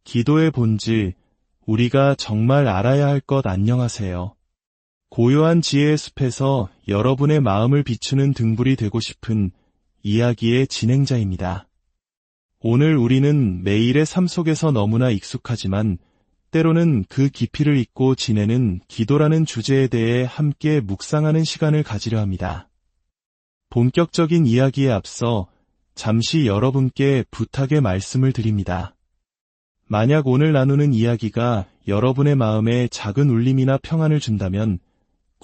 기도의 본질, 우리가 정말 알아야 할 것. 안녕하세요. 고요한 지혜의 숲에서 여러분의 마음을 비추는 등불이 되고 싶은 이야기의 진행자입니다. 오늘 우리는 매일의 삶 속에서 너무나 익숙하지만 때로는 그 깊이를 잊고 지내는 기도라는 주제에 대해 함께 묵상하는 시간을 가지려 합니다. 본격적인 이야기에 앞서 잠시 여러분께 부탁의 말씀을 드립니다. 만약 오늘 나누는 이야기가 여러분의 마음에 작은 울림이나 평안을 준다면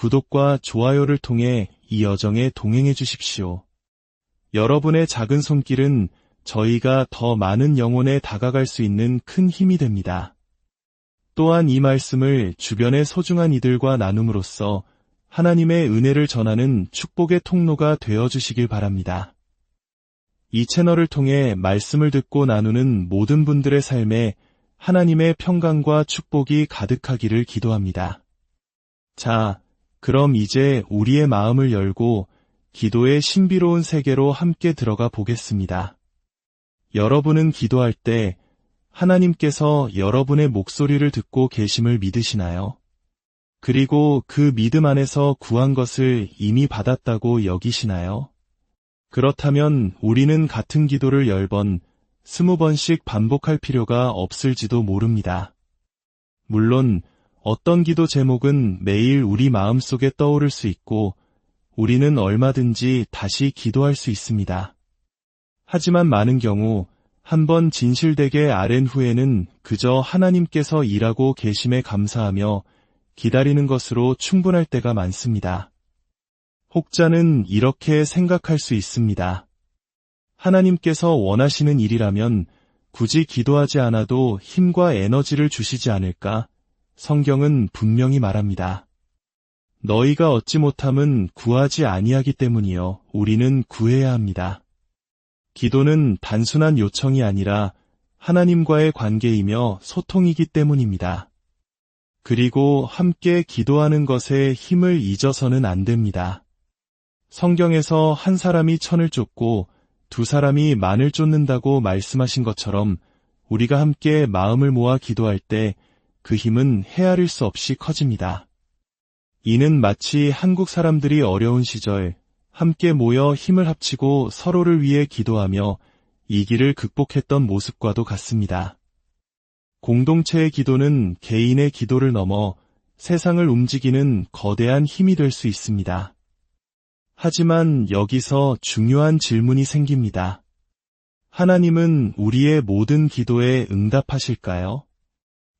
구독과 좋아요를 통해 이 여정에 동행해 주십시오. 여러분의 작은 손길은 저희가 더 많은 영혼에 다가갈 수 있는 큰 힘이 됩니다. 또한 이 말씀을 주변의 소중한 이들과 나눔으로써 하나님의 은혜를 전하는 축복의 통로가 되어주시길 바랍니다. 이 채널을 통해 말씀을 듣고 나누는 모든 분들의 삶에 하나님의 평강과 축복이 가득하기를 기도합니다. 자, 그럼 이제 우리의 마음을 열고 기도의 신비로운 세계로 함께 들어가 보겠습니다. 여러분은 기도할 때 하나님께서 여러분의 목소리를 듣고 계심을 믿으시나요? 그리고 그 믿음 안에서 구한 것을 이미 받았다고 여기시나요? 그렇다면 우리는 같은 기도를 10번, 20번씩 반복할 필요가 없을지도 모릅니다. 물론 어떤 기도 제목은 매일 우리 마음속에 떠오를 수 있고 우리는 얼마든지 다시 기도할 수 있습니다. 하지만 많은 경우 한번 진실되게 아랜 후에는 그저 하나님께서 일하고 계심에 감사하며 기다리는 것으로 충분할 때가 많습니다. 혹자는 이렇게 생각할 수 있습니다. 하나님께서 원하시는 일이라면 굳이 기도하지 않아도 힘과 에너지를 주시지 않을까? 성경은 분명히 말합니다. 너희가 얻지 못함은 구하지 아니하기 때문이요. 우리는 구해야 합니다. 기도는 단순한 요청이 아니라 하나님과의 관계이며 소통이기 때문입니다. 그리고 함께 기도하는 것에 힘을 잊어서는 안 됩니다. 성경에서 한 사람이 천을 쫓고 두 사람이 만을 쫓는다고 말씀하신 것처럼 우리가 함께 마음을 모아 기도할 때 그 힘은 헤아릴 수 없이 커집니다. 이는 마치 한국 사람들이 어려운 시절 함께 모여 힘을 합치고 서로를 위해 기도하며 이 길을 극복했던 모습과도 같습니다. 공동체의 기도는 개인의 기도를 넘어 세상을 움직이는 거대한 힘이 될 수 있습니다. 하지만 여기서 중요한 질문이 생깁니다. 하나님은 우리의 모든 기도에 응답하실까요?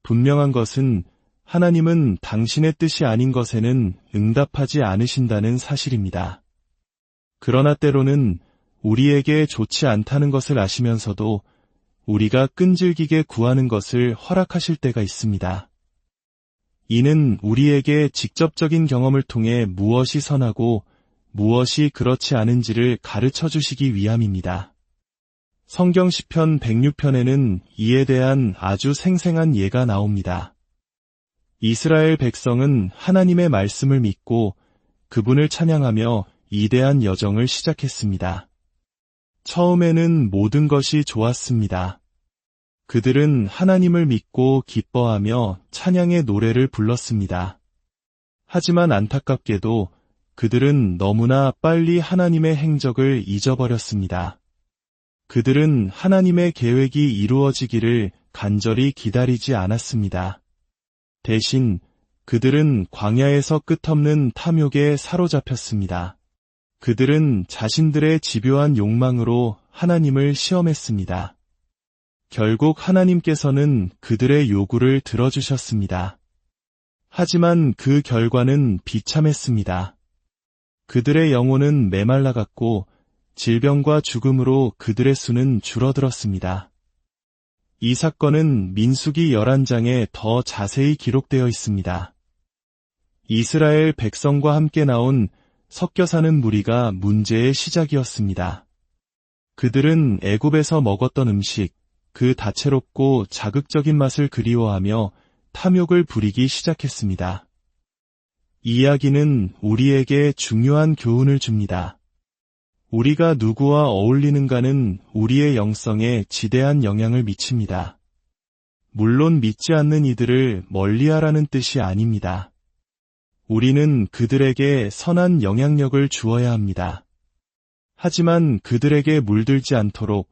분명한 것은 하나님은 당신의 뜻이 아닌 것에는 응답하지 않으신다는 사실입니다. 그러나 때로는 우리에게 좋지 않다는 것을 아시면서도 우리가 끈질기게 구하는 것을 허락하실 때가 있습니다. 이는 우리에게 직접적인 경험을 통해 무엇이 선하고 무엇이 그렇지 않은지를 가르쳐 주시기 위함입니다. 성경 시편 106편에는 이에 대한 아주 생생한 예가 나옵니다. 이스라엘 백성은 하나님의 말씀을 믿고 그분을 찬양하며 이대한 여정을 시작했습니다. 처음에는 모든 것이 좋았습니다. 그들은 하나님을 믿고 기뻐하며 찬양의 노래를 불렀습니다. 하지만 안타깝게도 그들은 너무나 빨리 하나님의 행적을 잊어버렸습니다. 그들은 하나님의 계획이 이루어지기를 간절히 기다리지 않았습니다. 대신 그들은 광야에서 끝없는 탐욕에 사로잡혔습니다. 그들은 자신들의 집요한 욕망으로 하나님을 시험했습니다. 결국 하나님께서는 그들의 요구를 들어주셨습니다. 하지만 그 결과는 비참했습니다. 그들의 영혼은 메말라갔고 질병과 죽음으로 그들의 수는 줄어들었습니다. 이 사건은 민수기 11장에 더 자세히 기록되어 있습니다. 이스라엘 백성과 함께 나온 섞여 사는 무리가 문제의 시작이었습니다. 그들은 애굽에서 먹었던 음식, 그 다채롭고 자극적인 맛을 그리워하며 탐욕을 부리기 시작했습니다. 이 이야기는 우리에게 중요한 교훈을 줍니다. 우리가 누구와 어울리는가는 우리의 영성에 지대한 영향을 미칩니다. 물론 믿지 않는 이들을 멀리하라는 뜻이 아닙니다. 우리는 그들에게 선한 영향력을 주어야 합니다. 하지만 그들에게 물들지 않도록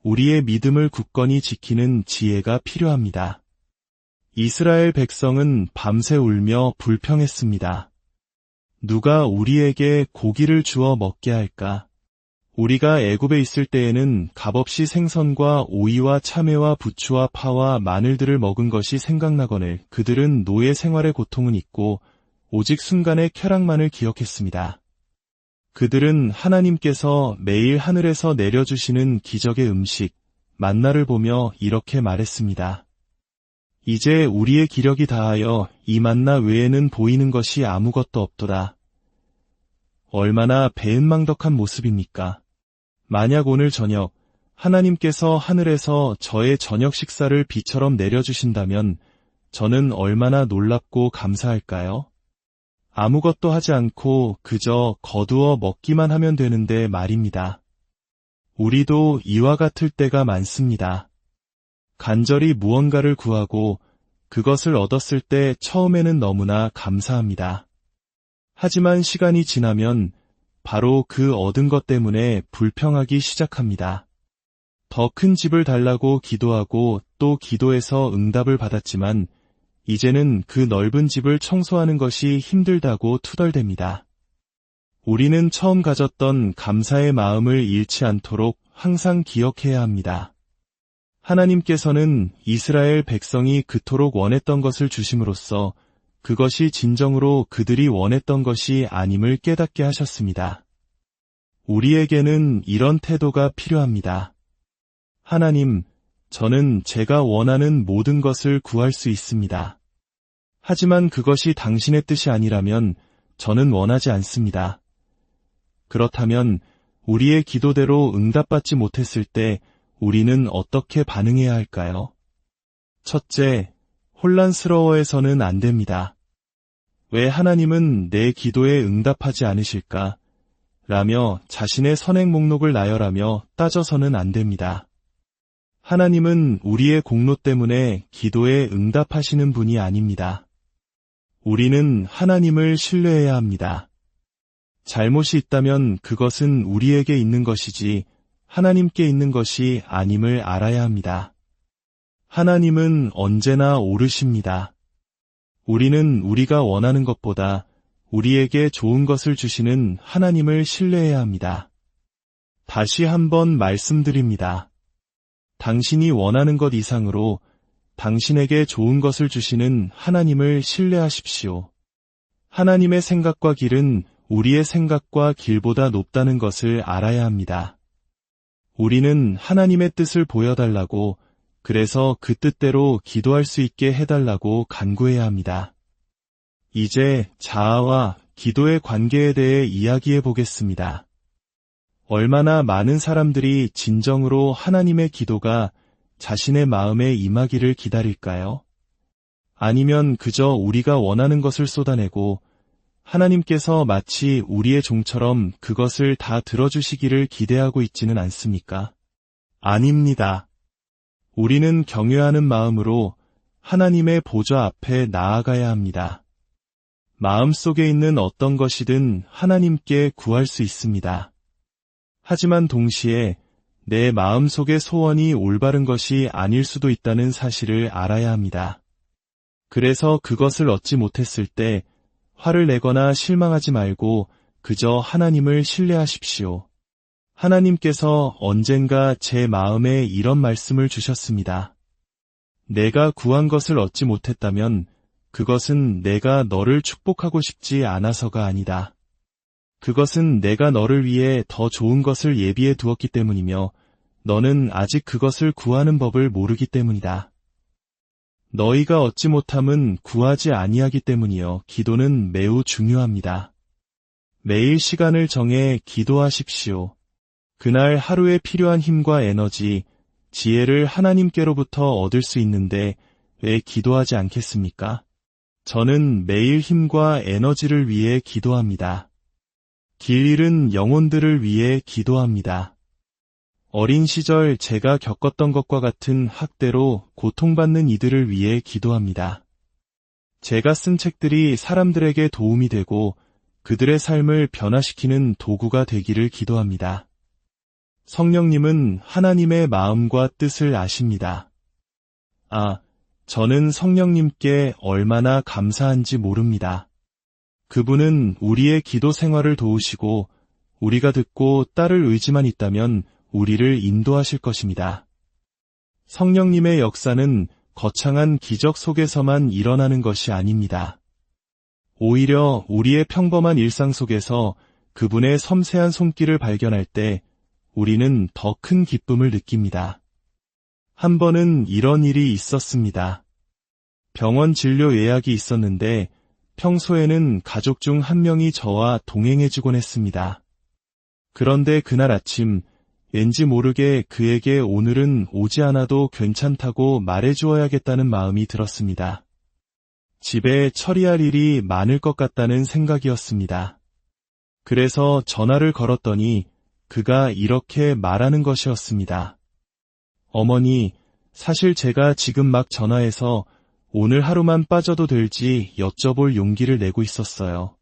우리의 믿음을 굳건히 지키는 지혜가 필요합니다. 이스라엘 백성은 밤새 울며 불평했습니다. 누가 우리에게 고기를 주어 먹게 할까? 우리가 애굽에 있을 때에는 값없이 생선과 오이와 참외와 부추와 파와 마늘들을 먹은 것이 생각나거늘 그들은 노예 생활의 고통은 잊고 오직 순간의 쾌락만을 기억했습니다. 그들은 하나님께서 매일 하늘에서 내려주시는 기적의 음식, 만나를 보며 이렇게 말했습니다. 이제 우리의 기력이 다하여 이 만나 외에는 보이는 것이 아무것도 없도다. 얼마나 배은망덕한 모습입니까? 만약 오늘 저녁 하나님께서 하늘에서 저의 저녁 식사를 비처럼 내려주신다면 저는 얼마나 놀랍고 감사할까요? 아무것도 하지 않고 그저 거두어 먹기만 하면 되는데 말입니다. 우리도 이와 같을 때가 많습니다. 간절히 무언가를 구하고 그것을 얻었을 때 처음에는 너무나 감사합니다. 하지만 시간이 지나면 바로 그 얻은 것 때문에 불평하기 시작합니다. 더 큰 집을 달라고 기도하고 또 기도해서 응답을 받았지만 이제는 그 넓은 집을 청소하는 것이 힘들다고 투덜댑니다. 우리는 처음 가졌던 감사의 마음을 잃지 않도록 항상 기억해야 합니다. 하나님께서는 이스라엘 백성이 그토록 원했던 것을 주심으로써 그것이 진정으로 그들이 원했던 것이 아님을 깨닫게 하셨습니다. 우리에게는 이런 태도가 필요합니다. 하나님, 저는 제가 원하는 모든 것을 구할 수 있습니다. 하지만 그것이 당신의 뜻이 아니라면 저는 원하지 않습니다. 그렇다면 우리의 기도대로 응답받지 못했을 때 우리는 어떻게 반응해야 할까요? 첫째, 혼란스러워해서는 안 됩니다. 왜 하나님은 내 기도에 응답하지 않으실까? 라며 자신의 선행 목록을 나열하며 따져서는 안 됩니다. 하나님은 우리의 공로 때문에 기도에 응답하시는 분이 아닙니다. 우리는 하나님을 신뢰해야 합니다. 잘못이 있다면 그것은 우리에게 있는 것이지 하나님께 있는 것이 아님을 알아야 합니다. 하나님은 언제나 옳으십니다. 우리는 우리가 원하는 것보다 우리에게 좋은 것을 주시는 하나님을 신뢰해야 합니다. 다시 한번 말씀드립니다. 당신이 원하는 것 이상으로 당신에게 좋은 것을 주시는 하나님을 신뢰하십시오. 하나님의 생각과 길은 우리의 생각과 길보다 높다는 것을 알아야 합니다. 우리는 하나님의 뜻을 보여달라고, 그래서 그 뜻대로 기도할 수 있게 해달라고 간구해야 합니다. 이제 자아와 기도의 관계에 대해 이야기해 보겠습니다. 얼마나 많은 사람들이 진정으로 하나님의 기도가 자신의 마음에 임하기를 기다릴까요? 아니면 그저 우리가 원하는 것을 쏟아내고 하나님께서 마치 우리의 종처럼 그것을 다 들어주시기를 기대하고 있지는 않습니까? 아닙니다. 우리는 경외하는 마음으로 하나님의 보좌 앞에 나아가야 합니다. 마음속에 있는 어떤 것이든 하나님께 구할 수 있습니다. 하지만 동시에 내 마음속의 소원이 올바른 것이 아닐 수도 있다는 사실을 알아야 합니다. 그래서 그것을 얻지 못했을 때 화를 내거나 실망하지 말고 그저 하나님을 신뢰하십시오. 하나님께서 언젠가 제 마음에 이런 말씀을 주셨습니다. 내가 구한 것을 얻지 못했다면 그것은 내가 너를 축복하고 싶지 않아서가 아니다. 그것은 내가 너를 위해 더 좋은 것을 예비해 두었기 때문이며 너는 아직 그것을 구하는 법을 모르기 때문이다. 너희가 얻지 못함은 구하지 아니하기 때문이요. 기도는 매우 중요합니다. 매일 시간을 정해 기도하십시오. 그날 하루에 필요한 힘과 에너지, 지혜를 하나님께로부터 얻을 수 있는데 왜 기도하지 않겠습니까? 저는 매일 힘과 에너지를 위해 기도합니다. 길 잃은 영혼들을 위해 기도합니다. 어린 시절 제가 겪었던 것과 같은 학대로 고통받는 이들을 위해 기도합니다. 제가 쓴 책들이 사람들에게 도움이 되고 그들의 삶을 변화시키는 도구가 되기를 기도합니다. 성령님은 하나님의 마음과 뜻을 아십니다. 저는 성령님께 얼마나 감사한지 모릅니다. 그분은 우리의 기도 생활을 도우시고 우리가 듣고 따를 의지만 있다면 우리를 인도하실 것입니다. 성령님의 역사는 거창한 기적 속에서만 일어나는 것이 아닙니다. 오히려 우리의 평범한 일상 속에서 그분의 섬세한 손길을 발견할 때 우리는 더 큰 기쁨을 느낍니다. 한 번은 이런 일이 있었습니다. 병원 진료 예약이 있었는데 평소에는 가족 중 한 명이 저와 동행해주곤 했습니다. 그런데 그날 아침 왠지 모르게 그에게 오늘은 오지 않아도 괜찮다고 말해주어야겠다는 마음이 들었습니다. 집에 처리할 일이 많을 것 같다는 생각이었습니다. 그래서 전화를 걸었더니 그가 이렇게 말하는 것이었습니다. 어머니, 사실 제가 지금 막 전화해서 오늘 하루만 빠져도 될지 여쭤볼 용기를 내고 있었어요.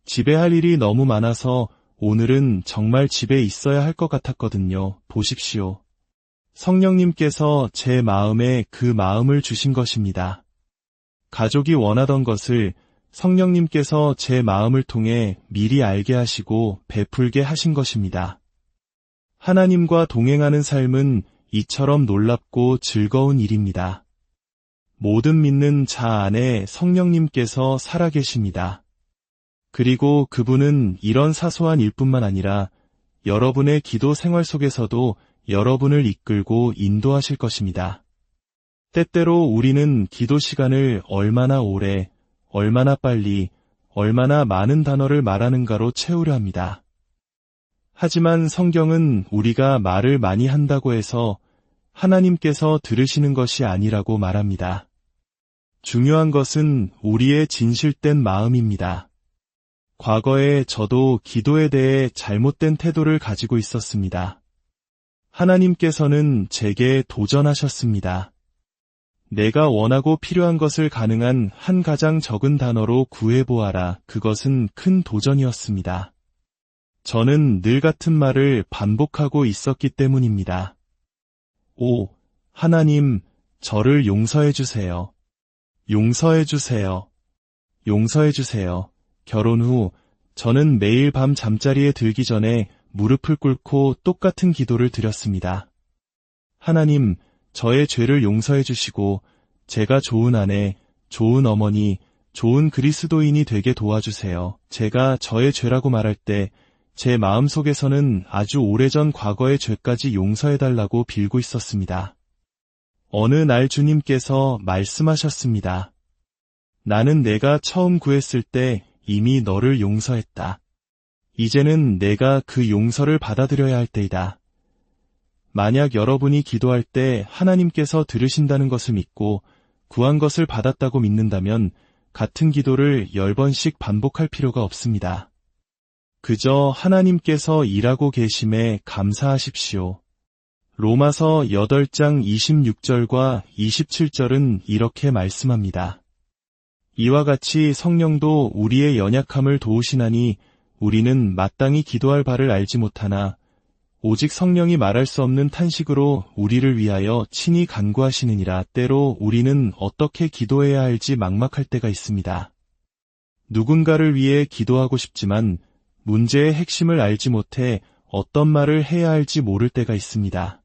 집에 할 일이 너무 많아서 오늘은 정말 집에 있어야 할 것 같았거든요. 보십시오. 성령님께서 제 마음에 그 마음을 주신 것입니다. 가족이 원하던 것을 성령님께서 제 마음을 통해 미리 알게 하시고 베풀게 하신 것입니다. 하나님과 동행하는 삶은 이처럼 놀랍고 즐거운 일입니다. 모든 믿는 자 안에 성령님께서 살아계십니다. 그리고 그분은 이런 사소한 일뿐만 아니라 여러분의 기도 생활 속에서도 여러분을 이끌고 인도하실 것입니다. 때때로 우리는 기도 시간을 얼마나 오래, 얼마나 빨리, 얼마나 많은 단어를 말하는가로 채우려 합니다. 하지만 성경은 우리가 말을 많이 한다고 해서 하나님께서 들으시는 것이 아니라고 말합니다. 중요한 것은 우리의 진실된 마음입니다. 과거에 저도 기도에 대해 잘못된 태도를 가지고 있었습니다. 하나님께서는 제게 도전하셨습니다. 내가 원하고 필요한 것을 가능한 한 가장 적은 단어로 구해보아라. 그것은 큰 도전이었습니다. 저는 늘 같은 말을 반복하고 있었기 때문입니다. 하나님, 저를 용서해 주세요. 용서해 주세요. 용서해 주세요. 결혼 후 저는 매일 밤 잠자리에 들기 전에 무릎을 꿇고 똑같은 기도를 드렸습니다. 하나님, 저의 죄를 용서해 주시고 제가 좋은 아내, 좋은 어머니, 좋은 그리스도인이 되게 도와주세요. 제가 저의 죄라고 말할 때 제 마음속에서는 아주 오래전 과거의 죄까지 용서해달라고 빌고 있었습니다. 어느 날 주님께서 말씀하셨습니다. 나는 내가 처음 구했을 때 이미 너를 용서했다. 이제는 내가 그 용서를 받아들여야 할 때이다. 만약 여러분이 기도할 때 하나님께서 들으신다는 것을 믿고 구한 것을 받았다고 믿는다면 같은 기도를 10번씩 반복할 필요가 없습니다. 그저 하나님께서 일하고 계심에 감사하십시오. 로마서 8장 26절과 27절은 이렇게 말씀합니다. 이와 같이 성령도 우리의 연약함을 도우시나니 우리는 마땅히 기도할 바를 알지 못하나 오직 성령이 말할 수 없는 탄식으로 우리를 위하여 친히 간구하시느니라. 때로 우리는 어떻게 기도해야 할지 막막할 때가 있습니다. 누군가를 위해 기도하고 싶지만 문제의 핵심을 알지 못해 어떤 말을 해야 할지 모를 때가 있습니다.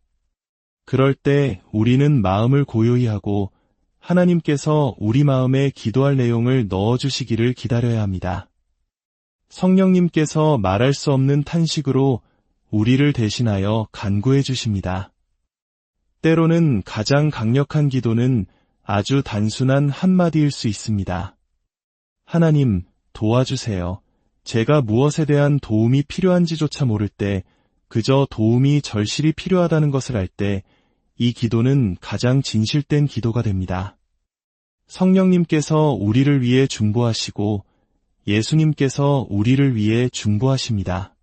그럴 때 우리는 마음을 고요히 하고 하나님께서 우리 마음에 기도할 내용을 넣어주시기를 기다려야 합니다. 성령님께서 말할 수 없는 탄식으로 우리를 대신하여 간구해 주십니다. 때로는 가장 강력한 기도는 아주 단순한 한마디일 수 있습니다. 하나님, 도와주세요. 제가 무엇에 대한 도움이 필요한지조차 모를 때 그저 도움이 절실히 필요하다는 것을 알 때 이 기도는 가장 진실된 기도가 됩니다. 성령님께서 우리를 위해 중보하시고 예수님께서 우리를 위해 중보하십니다.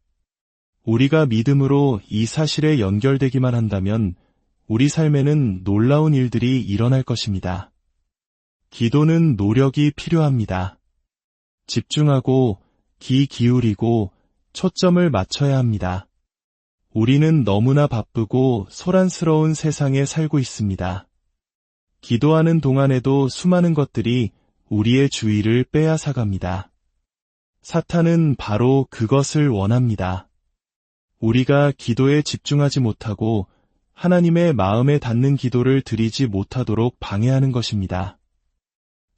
우리가 믿음으로 이 사실에 연결되기만 한다면 우리 삶에는 놀라운 일들이 일어날 것입니다. 기도는 노력이 필요합니다. 집중하고 귀 기울이고 초점을 맞춰야 합니다. 우리는 너무나 바쁘고 소란스러운 세상에 살고 있습니다. 기도하는 동안에도 수많은 것들이 우리의 주의를 빼앗아갑니다. 사탄은 바로 그것을 원합니다. 우리가 기도에 집중하지 못하고 하나님의 마음에 닿는 기도를 드리지 못하도록 방해하는 것입니다.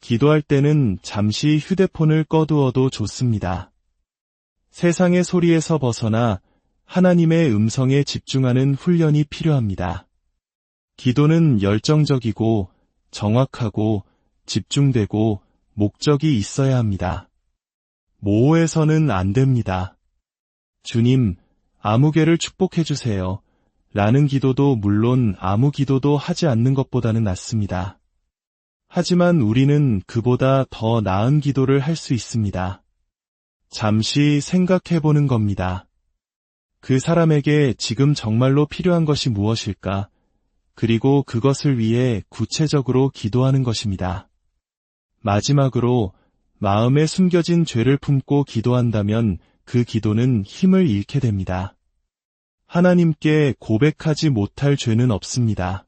기도할 때는 잠시 휴대폰을 꺼두어도 좋습니다. 세상의 소리에서 벗어나 하나님의 음성에 집중하는 훈련이 필요합니다. 기도는 열정적이고 정확하고 집중되고 목적이 있어야 합니다. 모호해서는 안 됩니다. 주님, 아무개를 축복해 주세요. 라는 기도도 물론 아무 기도도 하지 않는 것보다는 낫습니다. 하지만 우리는 그보다 더 나은 기도를 할 수 있습니다. 잠시 생각해 보는 겁니다. 그 사람에게 지금 정말로 필요한 것이 무엇일까? 그리고 그것을 위해 구체적으로 기도하는 것입니다. 마지막으로 마음에 숨겨진 죄를 품고 기도한다면 그 기도는 힘을 잃게 됩니다. 하나님께 고백하지 못할 죄는 없습니다.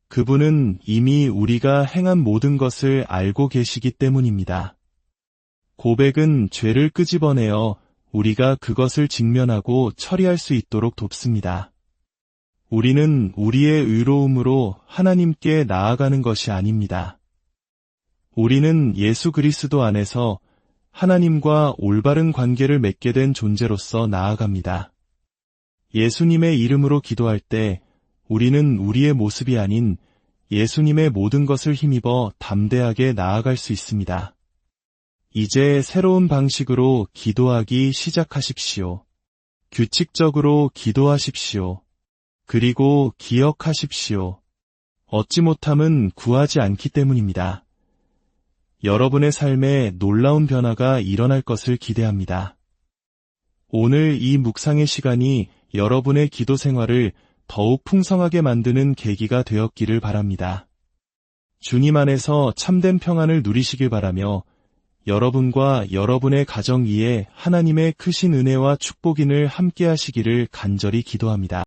그분은 이미 우리가 행한 모든 것을 알고 계시기 때문입니다. 고백은 죄를 끄집어내어 우리가 그것을 직면하고 처리할 수 있도록 돕습니다. 우리는 우리의 의로움으로 하나님께 나아가는 것이 아닙니다. 우리는 예수 그리스도 안에서 하나님과 올바른 관계를 맺게 된 존재로서 나아갑니다. 예수님의 이름으로 기도할 때 우리는 우리의 모습이 아닌 예수님의 모든 것을 힘입어 담대하게 나아갈 수 있습니다. 이제 새로운 방식으로 기도하기 시작하십시오. 규칙적으로 기도하십시오. 그리고 기억하십시오. 얻지 못함은 구하지 않기 때문입니다. 여러분의 삶에 놀라운 변화가 일어날 것을 기대합니다. 오늘 이 묵상의 시간이 여러분의 기도 생활을 더욱 풍성하게 만드는 계기가 되었기를 바랍니다. 주님 안에서 참된 평안을 누리시길 바라며 여러분과 여러분의 가정 위에 하나님의 크신 은혜와 축복인을 함께 하시기를 간절히 기도합니다.